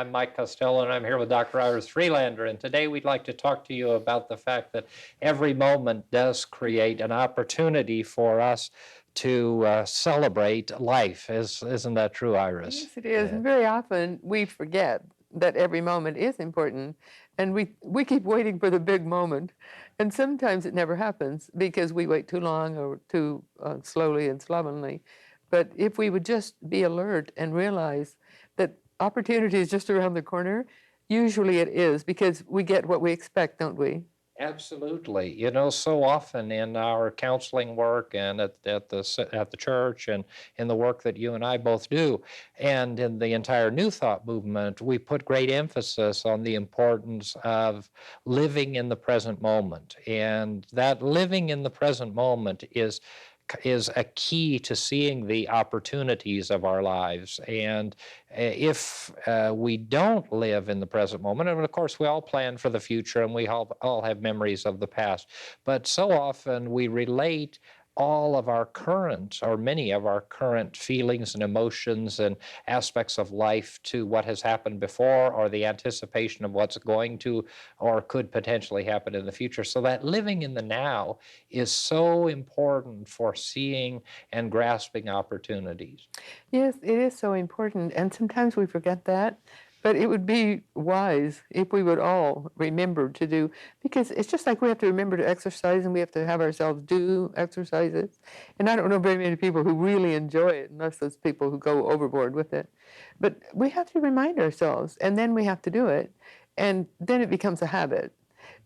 I'm Mike Costello, and I'm here with Dr. Iris Freelander. And today we'd like to talk to you about the fact that every moment does create an opportunity for us to celebrate life. Isn't that true, Iris? Yes, it is. And very often we forget that every moment is important. And we keep waiting for the big moment. And sometimes it never happens because we wait too long or too slowly and slovenly. But if we would just be alert and realize that opportunity is just around the corner, usually it is because we get what we expect, don't we? Absolutely. You know, so often in our counseling work and at the church and in the work that you and I both do, and in the entire New Thought movement, we put great emphasis on the importance of living in the present moment. And that living in the present moment is a key to seeing the opportunities of our lives. And if we don't live in the present moment, and of course we all plan for the future and we all have memories of the past, but so often we relate all of our current, or many of our current feelings and emotions and aspects of life to what has happened before or the anticipation of what's going to or could potentially happen in the future. So that living in the now is so important for seeing and grasping opportunities. Yes, it is so important, and sometimes we forget that. But it would be wise if we would all remember to do, because it's just like we have to remember to exercise and we have to have ourselves do exercises. And I don't know very many people who really enjoy it, unless those people who go overboard with it. But we have to remind ourselves, and then we have to do it, and then it becomes a habit.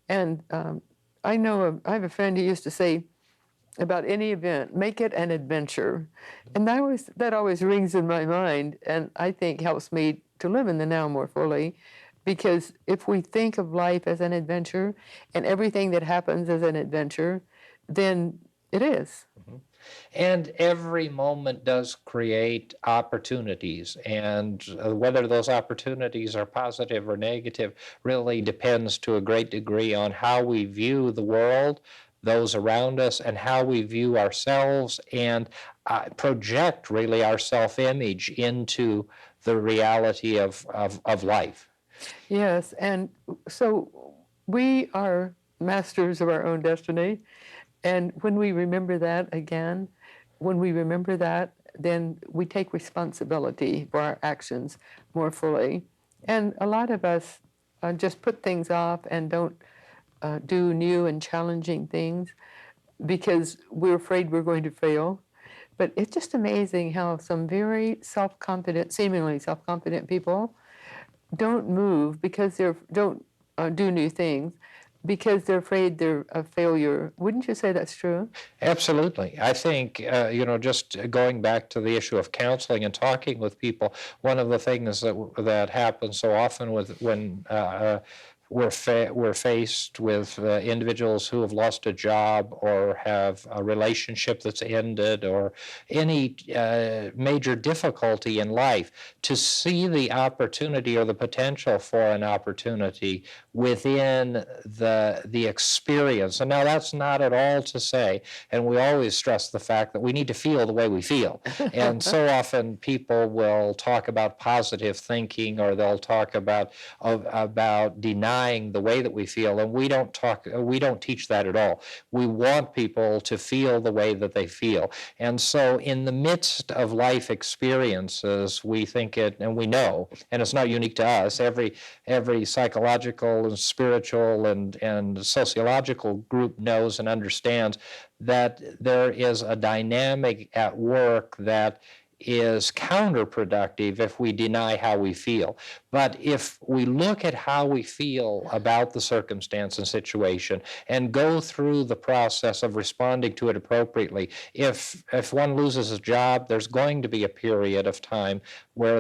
And I have a friend who used to say, about any event, make it an adventure. And that always rings in my mind, and I think helps me to live in the now more fully. Because if we think of life as an adventure and everything that happens as an adventure, then it is. Mhm. And every moment does create opportunities. And whether those opportunities are positive or negative really depends to a great degree on how we view the world, those around us, and how we view ourselves and project really our self image into the reality of life. Yes, and so we are masters of our own destiny. And when we remember that again, when we remember that, then we take responsibility for our actions more fully. And a lot of us just put things off and don't do new and challenging things because we're afraid we're going to fail. But it's just amazing how some very self-confident, seemingly self-confident people don't move because they don't do new things because they're afraid they're a failure. Wouldn't you say that's true? Absolutely. I think, just going back to the issue of counseling and talking with people, one of the things that happens so often when we're faced with individuals who have lost a job or have a relationship that's ended or any major difficulty in life, to see the opportunity or the potential for an opportunity within the experience. And now that's not at all to say, and we always stress the fact that we need to feel the way we feel. And so often people will talk about positive thinking, or they'll talk about denying the way that we feel, and we don't teach that at all. We want people to feel the way that they feel. And so in the midst of life experiences, we think it, and we know, and it's not unique to us, every psychological and spiritual and sociological group knows and understands that there is a dynamic at work that is counterproductive if we deny how we feel. But if we look at how we feel about the circumstance and situation and go through the process of responding to it appropriately, if one loses a job, there's going to be a period of time where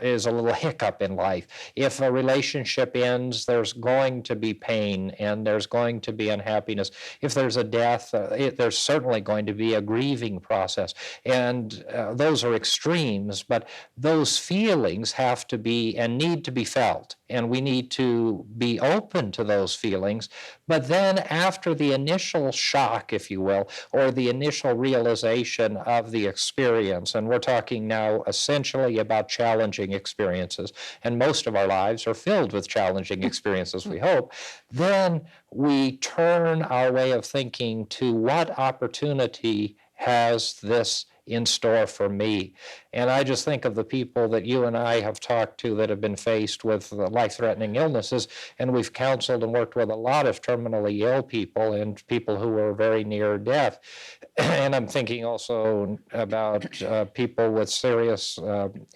is a little hiccup in life. If a relationship ends, there's going to be pain and there's going to be unhappiness. If there's a death, there's certainly going to be a grieving process. And those are extremes, but those feelings have to be and need to be felt, and we need to be open to those feelings. But then after the initial shock, if you will, or the initial realization of the experience, and we're talking now essentially about challenging experiences, and most of our lives are filled with challenging experiences, we hope, then we turn our way of thinking to what opportunity has this in store for me. And I just think of the people that you and I have talked to that have been faced with life-threatening illnesses, and we've counseled and worked with a lot of terminally ill people and people who are very near death. And I'm thinking also about people with serious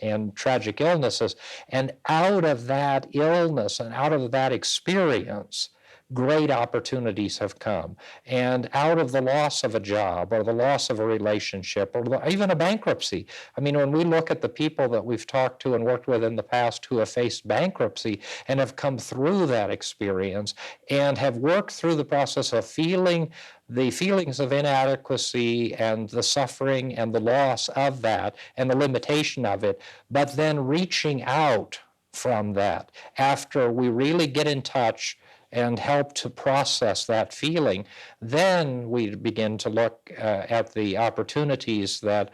and tragic illnesses. And out of that illness and out of that experience, great opportunities have come. And out of the loss of a job or the loss of a relationship or even a bankruptcy. I mean, when we look at the people that we've talked to and worked with in the past who have faced bankruptcy and have come through that experience and have worked through the process of feeling the feelings of inadequacy and the suffering and the loss of that and the limitation of it, but then reaching out from that after we really get in touch and help to process that feeling, then we begin to look at the opportunities that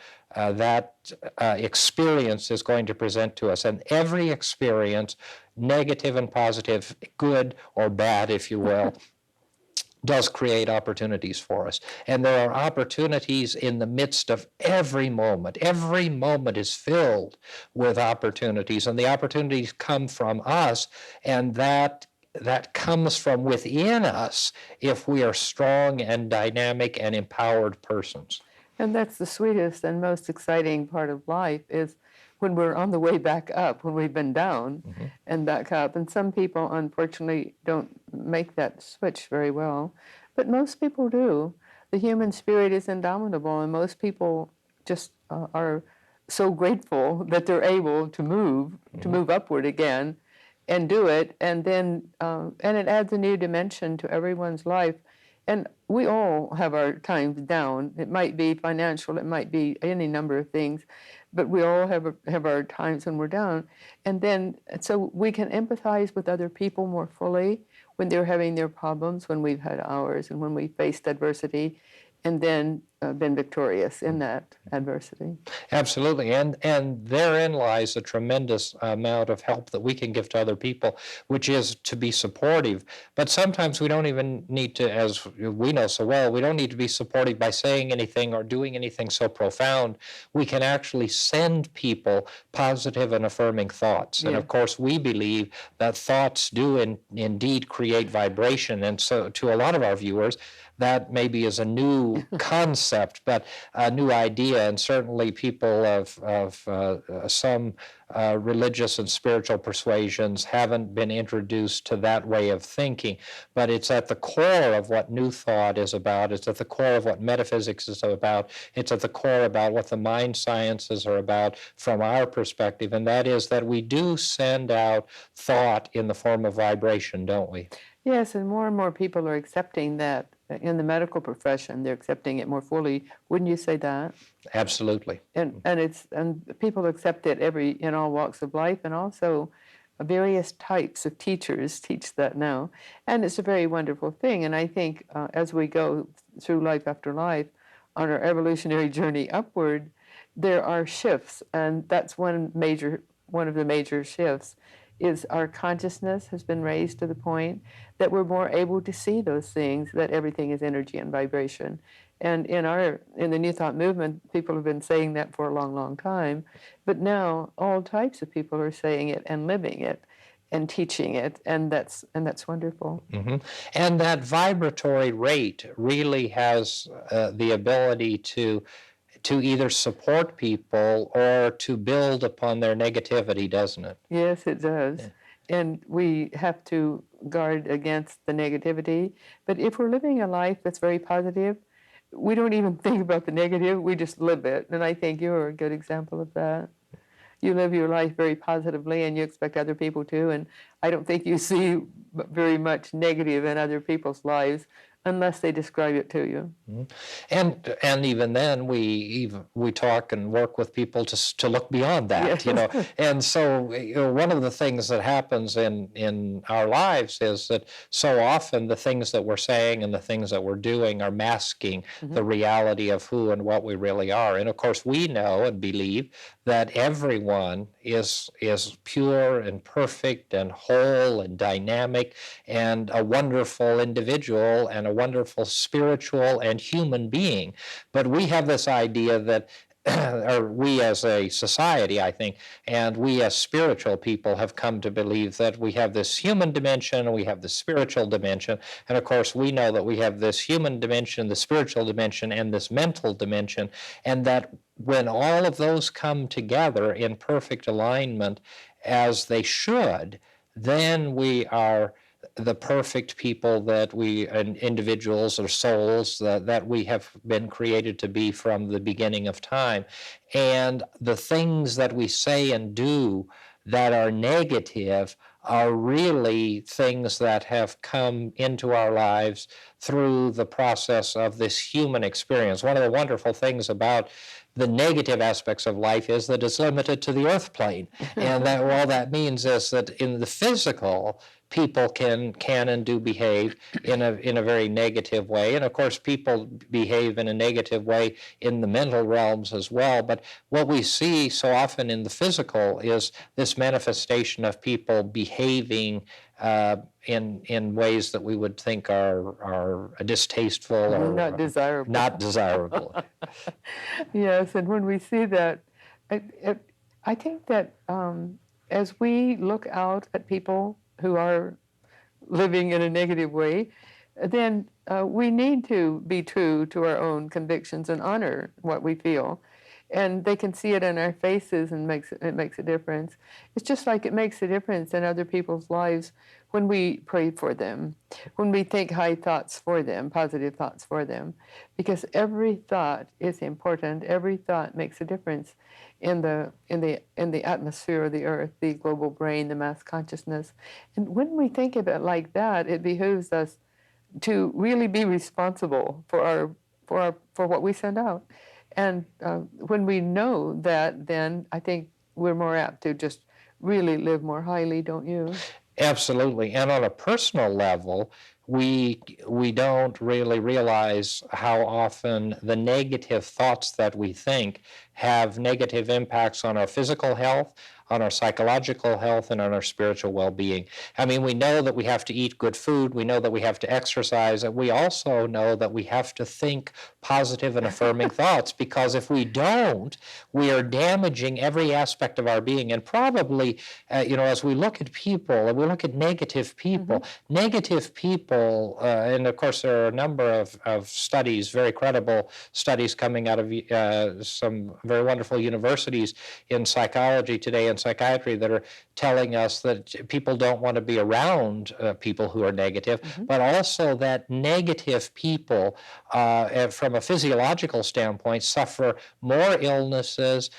experience is going to present to us. And every experience, negative and positive, good or bad, if you will, does create opportunities for us. And there are opportunities in the midst of every moment. Every moment is filled with opportunities, and the opportunities come from us, and that comes from within us if we are strong and dynamic and empowered persons. And that's the sweetest and most exciting part of life is when we're on the way back up, when we've been down and back up. And some people, unfortunately, don't make that switch very well, but most people do. The human spirit is indomitable, and most people just are so grateful that they're able to move upward again and do it. And then, and it adds a new dimension to everyone's life. And we all have our times down. It might be financial, it might be any number of things, but we all have our times when we're down. And then, so we can empathize with other people more fully when they're having their problems, when we've had ours, and when we faced adversity, and then been victorious in that adversity. Absolutely, and therein lies a tremendous amount of help that we can give to other people, which is to be supportive. But sometimes we don't even need to, as we know so well, we don't need to be supportive by saying anything or doing anything so profound. We can actually send people positive and affirming thoughts. And of course, we believe that thoughts do indeed create vibration. And so to a lot of our viewers, that maybe is a new concept, but a new idea, and certainly people of some religious and spiritual persuasions haven't been introduced to that way of thinking. But it's at the core of what New Thought is about. It's at the core of what metaphysics is about. It's at the core about what the mind sciences are about from our perspective, and that is that we do send out thought in the form of vibration, don't we? Yes, and more people are accepting that. In the medical profession, they're accepting it more fully. Wouldn't you say that? Absolutely. And people accept it in all walks of life, and also various types of teachers teach that now, and it's a very wonderful thing. And I think as we go through life after life on our evolutionary journey upward, there are shifts, and that's one of the major shifts. Is our consciousness has been raised to the point that we're more able to see those things, that everything is energy and vibration. And in the New Thought movement, people have been saying that for a long, long time. But now all types of people are saying it and living it and teaching it, and that's wonderful. And that vibratory rate really has the ability to either support people or to build upon their negativity, doesn't it? Yes, it does. Yeah. And we have to guard against the negativity. But if we're living a life that's very positive, we don't even think about the negative, we just live it. And I think you're a good example of that. You live your life very positively, and you expect other people to, and I don't think you see very much negative in other people's lives unless they describe it to you. And even then, we talk and work with people to look beyond that, Yes. And so, one of the things that happens in our lives is that so often the things that we're saying and the things that we're doing are masking the reality of who and what we really are. And of course, we know and believe that everyone is pure and perfect and whole and dynamic and a wonderful individual and a wonderful spiritual and human being. But we have this idea that or we as a society, I think, and we as spiritual people have come to believe that we have this human dimension and we have the spiritual dimension. And of course, we know that we have this human dimension, the spiritual dimension, and this mental dimension, and that when all of those come together in perfect alignment, as they should, then we are the perfect people that we, and individuals or souls that we have been created to be from the beginning of time. And the things that we say and do that are negative are really things that have come into our lives through the process of this human experience. One of the wonderful things about the negative aspects of life is that it's limited to the earth plane. And that all that means is that in the physical, people can and do behave in a very negative way. And of course, people behave in a negative way in the mental realms as well. But what we see so often in the physical is this manifestation of people behaving in ways that we would think are distasteful or Not desirable. not desirable. Yes, and when we see that, I think that as we look out at people who are living in a negative way, then we need to be true to our own convictions and honor what we feel. And they can see it in our faces, and it makes a difference. It's just like it makes a difference in other people's lives when we pray for them, when we think high thoughts for them, positive thoughts for them, because every thought is important. Every thought makes a difference in the atmosphere of the earth, the global brain, the mass consciousness. And when we think of it like that, it behooves us to really be responsible for what we send out. And when we know that, then I think we're more apt to just really live more highly, don't you? Absolutely. And on a personal level, we don't really realize how often the negative thoughts that we think have negative impacts on our physical health, on our psychological health, and on our spiritual well-being. I mean, we know that we have to eat good food, we know that we have to exercise, and we also know that we have to think positive and affirming thoughts, because if we don't, we are damaging every aspect of our being. And probably, as we look at people, and we look at negative people, and of course there are a number of studies, very credible studies coming out of some very wonderful universities in psychology today and psychiatry that are telling us that people don't want to be around people who are negative, but also that negative people, from a physiological standpoint, suffer more illnesses.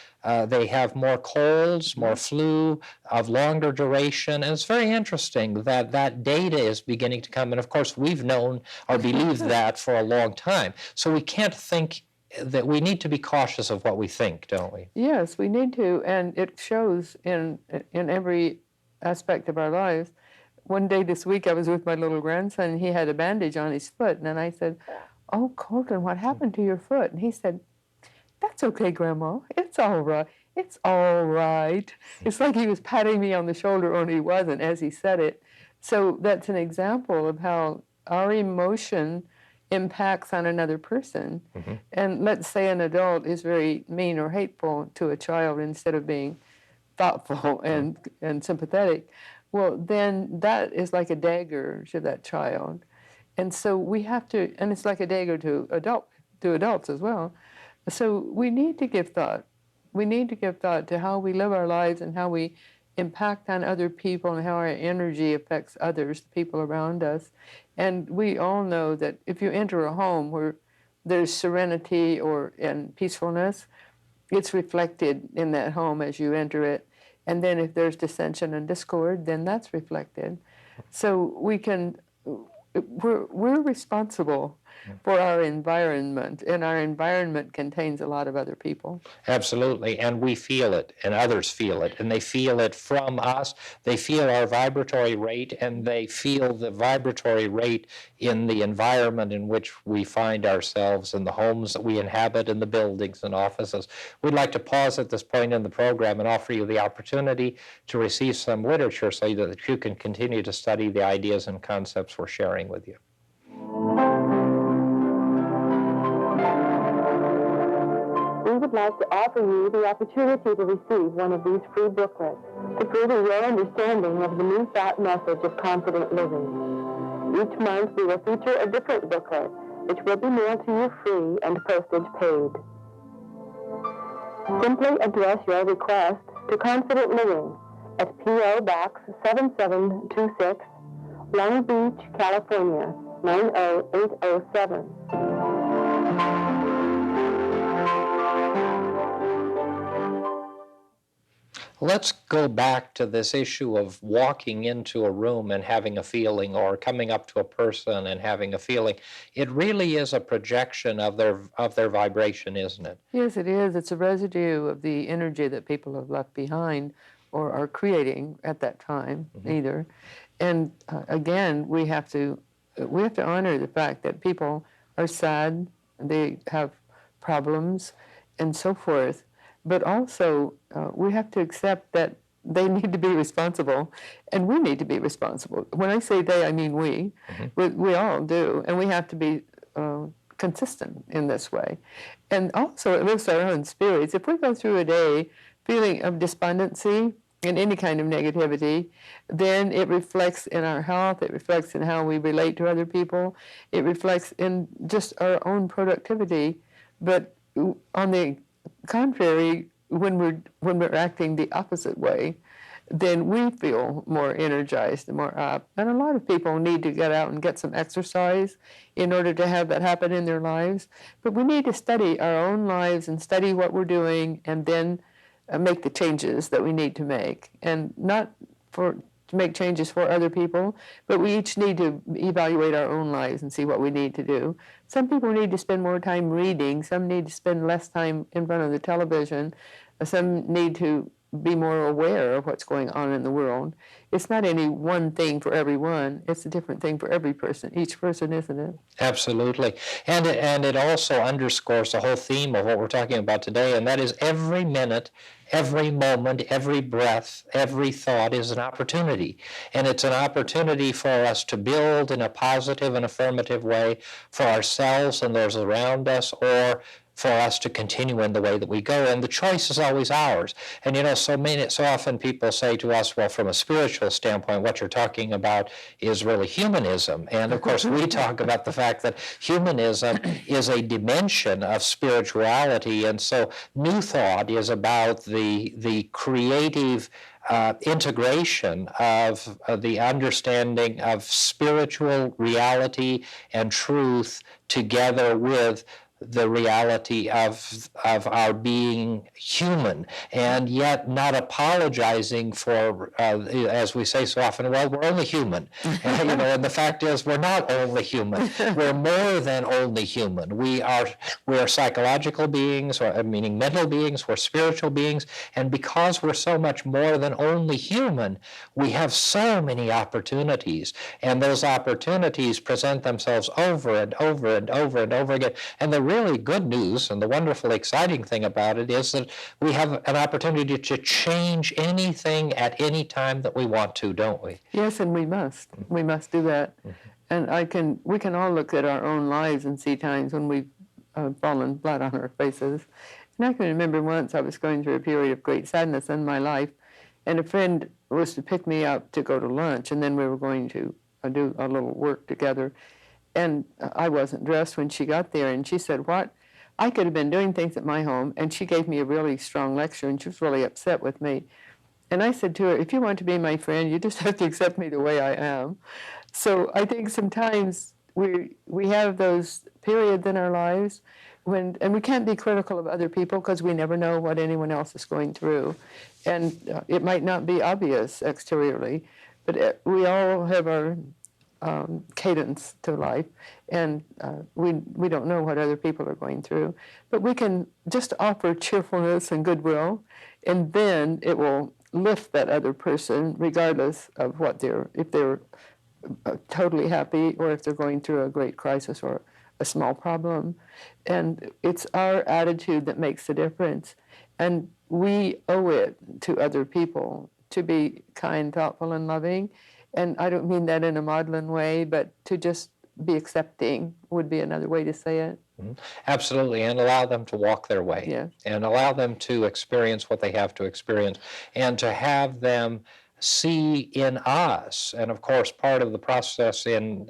They have more colds, more flu, of longer duration. And it's very interesting that that data is beginning to come. And of course, we've known or believed that for a long time. So we can't think that we need to be cautious of what we think, don't we? Yes, we need to, and it shows in every aspect of our lives. One day this week, I was with my little grandson, and he had a bandage on his foot, and then I said, "Oh, Colton, what happened to your foot?" And he said, "That's okay, Grandma. It's all right. It's all right." It's like he was patting me on the shoulder, only he wasn't as he said it. So that's an example of how our emotion impacts on another person. And let's say an adult is very mean or hateful to a child instead of being thoughtful and sympathetic. Well, then that is like a dagger to that child. And so we have to, and it's like a dagger to adults as well. So we need to give thought. We need to give thought to how we live our lives and how we impact on other people and how our energy affects others, the people around us. And we all know that if you enter a home where there's serenity and peacefulness, it's reflected in that home as you enter it. And then if there's dissension and discord, then that's reflected. So we can we're responsible for our environment, and our environment contains a lot of other people. Absolutely, and we feel it, and others feel it, and they feel it from us. They feel our vibratory rate, and they feel the vibratory rate in the environment in which we find ourselves, in the homes that we inhabit, in the buildings and offices. We'd like to pause at this point in the program and offer you the opportunity to receive some literature so that you can continue to study the ideas and concepts we're sharing with you. We would like to offer you the opportunity to receive one of these free booklets to further your understanding of the new thought message of confident living. Each month we will feature a different booklet, which will be mailed to you free and postage paid. Simply address your request to Confident Living at P.O. Box 7726, Long Beach, California, 90807. Let's go back to this issue of walking into a room and having a feeling, or coming up to a person and having a feeling. It really is a projection of their vibration, isn't it? Yes, it is. It's a residue of the energy that people have left behind or are creating at that time, either. And again, we have to honor the fact that people are sad, they have problems, and so forth. But also, we have to accept that they need to be responsible, and we need to be responsible. When I say they, I mean we. We all do, and we have to be consistent in this way. And also, it lifts our own spirits. If we go through a day feeling of despondency and any kind of negativity, then it reflects in our health, it reflects in how we relate to other people, it reflects in just our own productivity. But on the contrary, when we're acting the opposite way, then we feel more energized and more up. And a lot of people need to get out and get some exercise in order to have that happen in their lives. But we need to study our own lives and study what we're doing, and then make the changes that we need to make. And not to make changes for other people, but we each need to evaluate our own lives and see what we need to do. Some people need to spend more time reading, some need to spend less time in front of the television, some need to be more aware of what's going on in the world. It's not any one thing for everyone, it's a different thing for every person, each person, isn't it? Absolutely. And it also underscores the whole theme of what we're talking about today, and that is every minute, every moment, every breath, every thought is an opportunity. And it's an opportunity for us to build in a positive and affirmative way for ourselves and those around us, or for us to continue in the way that we go. And the choice is always ours. And so often people say to us, well, from a spiritual standpoint, what you're talking about is really humanism. And of course, we talk about the fact that humanism is a dimension of spirituality. And so New Thought is about the creative integration of the understanding of spiritual reality and truth together with the reality of our being human, and yet not apologizing for, as we say so often, well, we're only human. And the fact is, we're not only human. We're more than only human. We are psychological beings, meaning mental beings. We're spiritual beings, and because we're so much more than only human, we have so many opportunities, and those opportunities present themselves over and over and over and over again. And the really good news and the wonderful, exciting thing about it is that we have an opportunity to change anything at any time that we want to, don't we? Yes, and we must. We must do that. And we can all look at our own lives and see times when we've fallen flat on our faces. And I can remember once I was going through a period of great sadness in my life, and a friend was to pick me up to go to lunch, and then we were going to do a little work together. And I wasn't dressed when she got there, and she said, what? I could have been doing things at my home, and she gave me a really strong lecture, and she was really upset with me. And I said to her, if you want to be my friend, you just have to accept me the way I am. So I think sometimes we have those periods in our lives and we can't be critical of other people because we never know what anyone else is going through. And it might not be obvious exteriorly, but we all have our cadence to life, and we don't know what other people are going through, but we can just offer cheerfulness and goodwill, and then it will lift that other person, regardless of what if they're totally happy or if they're going through a great crisis or a small problem. And it's our attitude that makes the difference. And we owe it to other people to be kind, thoughtful, and loving. And I don't mean that in a maudlin way, but to just be accepting would be another way to say it. Absolutely, and allow them to walk their way, Yes. and allow them to experience what they have to experience, and to have them see in us. And of course, part of the process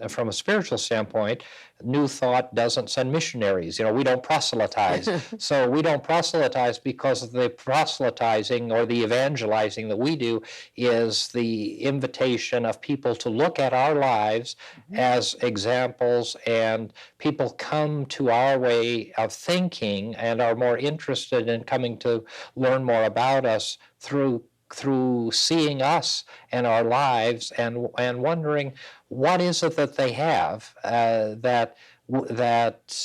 from a spiritual standpoint, New Thought doesn't send missionaries. We don't proselytize. So we don't proselytize because the proselytizing or the evangelizing that we do is the invitation of people to look at our lives as examples, and people come to our way of thinking and are more interested in coming to learn more about us through seeing us and our lives, and wondering what is it that they have that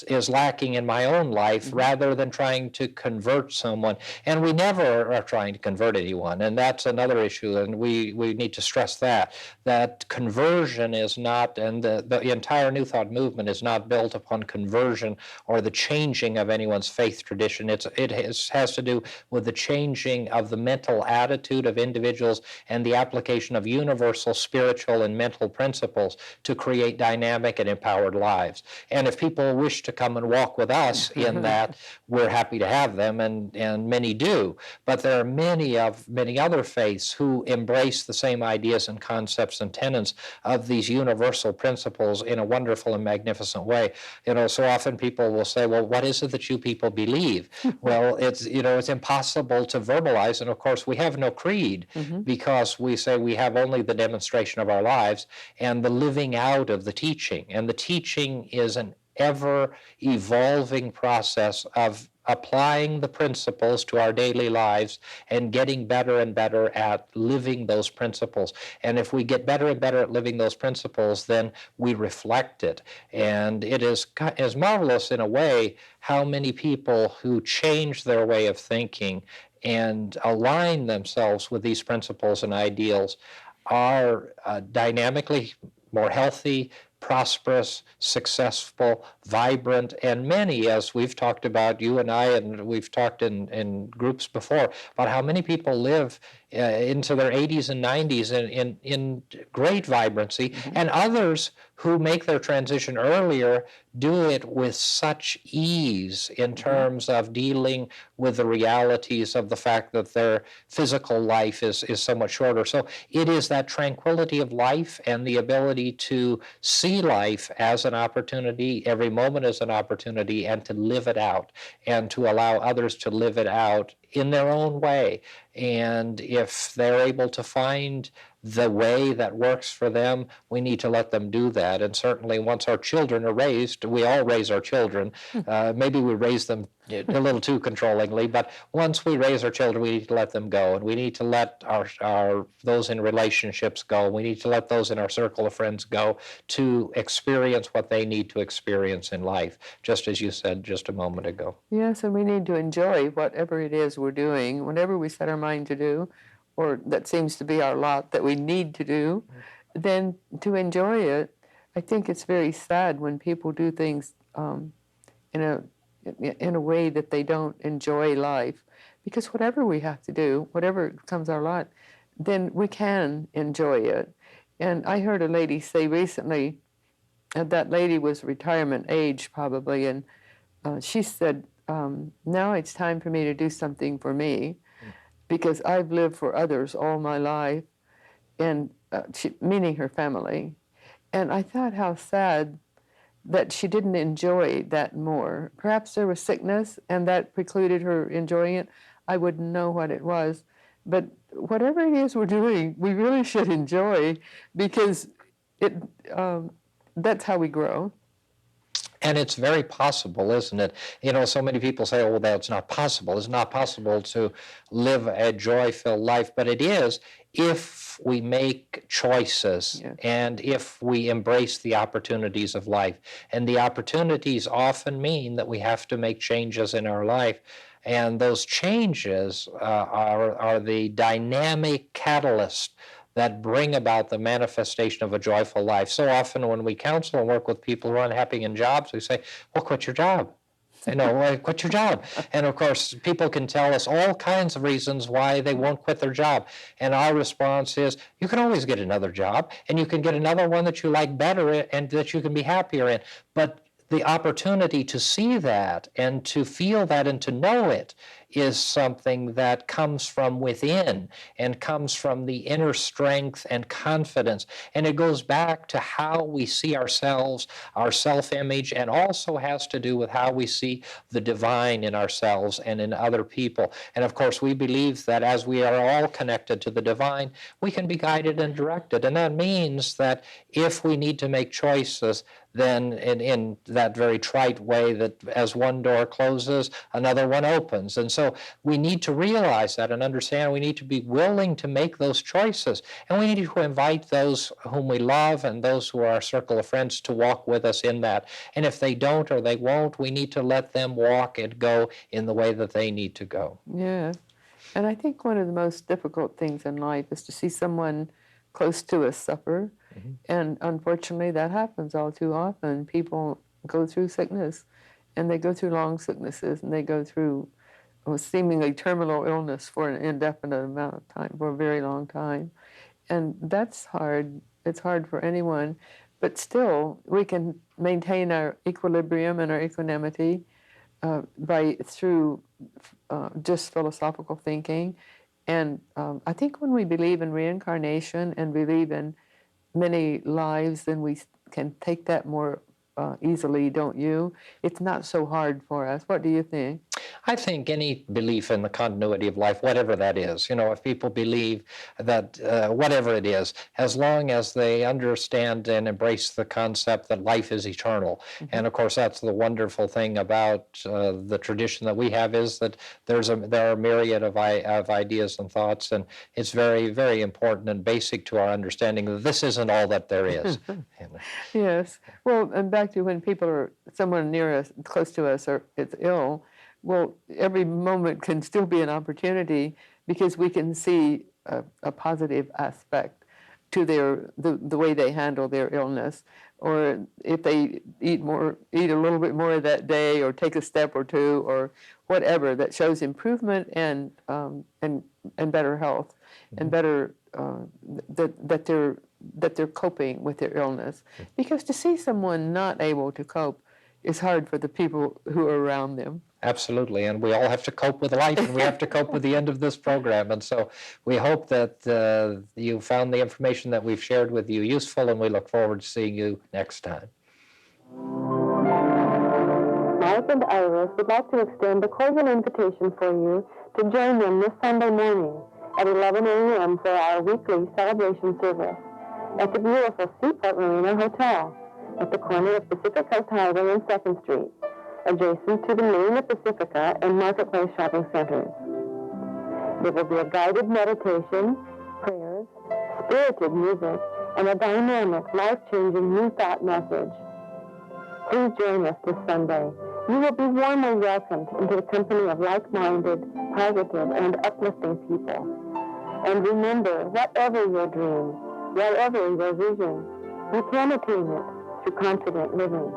is lacking in my own life, rather than trying to convert someone. And we never are trying to convert anyone, and that's another issue, and we need to stress that conversion is not, and the entire New Thought movement is not built upon conversion or the changing of anyone's faith tradition. It has to do with the changing of the mental attitude of individuals and the application of universal spiritual and mental principles to create dynamic and empowered lives. And if people wish to come and walk with us in that, we're happy to have them, and many do. But there are many other faiths who embrace the same ideas and concepts and tenets of these universal principles in a wonderful and magnificent way. So often people will say, well, what is it that you people believe? Well, it's impossible to verbalize. And of course, we have no creed, because we say we have only the demonstration of our lives and the living out of the teaching. And the teaching is an ever evolving process of applying the principles to our daily lives and getting better and better at living those principles. And if we get better and better at living those principles, then we reflect it. And it is marvelous in a way how many people who change their way of thinking and align themselves with these principles and ideals are dynamically more healthy, prosperous, successful, vibrant, and many, as we've talked about, you and I, and we've talked in groups before, about how many people live into their 80s and 90s in great vibrancy, and others who make their transition earlier do it with such ease in terms of dealing with the realities of the fact that their physical life is so much shorter. So it is that tranquility of life and the ability to see life as an opportunity, every moment as an opportunity, and to live it out, and to allow others to live it out in their own way. And if they're able to find the way that works for them, we need to let them do that. And certainly once our children are raised, we all raise our children. Maybe we raise them a little too controllingly, but once we raise our children, we need to let them go. And we need to let those in relationships go. We need to let those in our circle of friends go to experience what they need to experience in life, just as you said just a moment ago. Yes, and we need to enjoy whatever it is we're doing, whatever we set our mind to do, or that seems to be our lot that we need to do, then to enjoy it. I think it's very sad when people do things in a way that they don't enjoy life, because whatever we have to do, whatever comes our lot, then we can enjoy it. And I heard a lady say recently, that lady was retirement age probably, and she said, now it's time for me to do something for me, because I've lived for others all my life, and meaning her family. And I thought how sad that she didn't enjoy that more. Perhaps there was sickness and that precluded her enjoying it. I wouldn't know what it was. But whatever it is we're doing, we really should enjoy, because that's how we grow. And it's very possible, isn't it? So many people say, oh, well, that's not possible. It's not possible to live a joy-filled life, but it is if we make choices Yeah. and if we embrace the opportunities of life. And the opportunities often mean that we have to make changes in our life. And those changes are the dynamic catalyst that bring about the manifestation of a joyful life. So often when we counsel and work with people who are unhappy in jobs, we say, well, quit your job. Quit your job. And of course, people can tell us all kinds of reasons why they won't quit their job. And our response is, you can always get another job, and you can get another one that you like better and that you can be happier in. But the opportunity to see that and to feel that and to know it is something that comes from within and comes from the inner strength and confidence. And it goes back to how we see ourselves, our self-image, and also has to do with how we see the divine in ourselves and in other people. And of course, we believe that as we are all connected to the divine, we can be guided and directed. And that means that if we need to make choices, then in that very trite way that as one door closes, another one opens. And so we need to realize that and understand we need to be willing to make those choices. And we need to invite those whom we love and those who are our circle of friends to walk with us in that. And if they don't or they won't, we need to let them walk and go in the way that they need to go. Yeah. And I think one of the most difficult things in life is to see someone close to us suffer. And unfortunately, that happens all too often. People go through sickness, and they go through long sicknesses, and they go through seemingly terminal illness for an indefinite amount of time, for a very long time. And that's hard. It's hard for anyone. But still, we can maintain our equilibrium and our equanimity through just philosophical thinking. And I think when we believe in reincarnation and believe in many lives, then we can take that more easily, don't you? It's not so hard for us. What do you think? I think any belief in the continuity of life, whatever that is, if people believe that whatever it is, as long as they understand and embrace the concept that life is eternal. And of course, that's the wonderful thing about the tradition that we have is that there are a myriad of ideas and thoughts, and it's very, very important and basic to our understanding that this isn't all that there is. Yes. Well, and back to when someone near us, close to us, is ill, well, every moment can still be an opportunity because we can see a positive aspect to the way they handle their illness, or if they eat a little bit more that day, or take a step or two, or whatever that shows improvement and better health, and better that they're coping with their illness. Because to see someone not able to cope is hard for the people who are around them. Absolutely, and we all have to cope with life, and we have to cope with the end of this program. And so we hope that you found the information that we've shared with you useful, and we look forward to seeing you next time. Mike and Iris would like to extend a cordial invitation for you to join them this Sunday morning at 11 a.m. for our weekly celebration service at the beautiful Seaport Marina Hotel at the corner of Pacific Coast Highway and 2nd Street, adjacent to the Marina Pacifica and Marketplace shopping centers. There will be a guided meditation, prayers, spirited music, and a dynamic, life-changing new thought message. Please join us this Sunday. You will be warmly welcomed into the company of like-minded, positive, and uplifting people. And remember, whatever your dream, whatever your vision, you can attain it through confident living.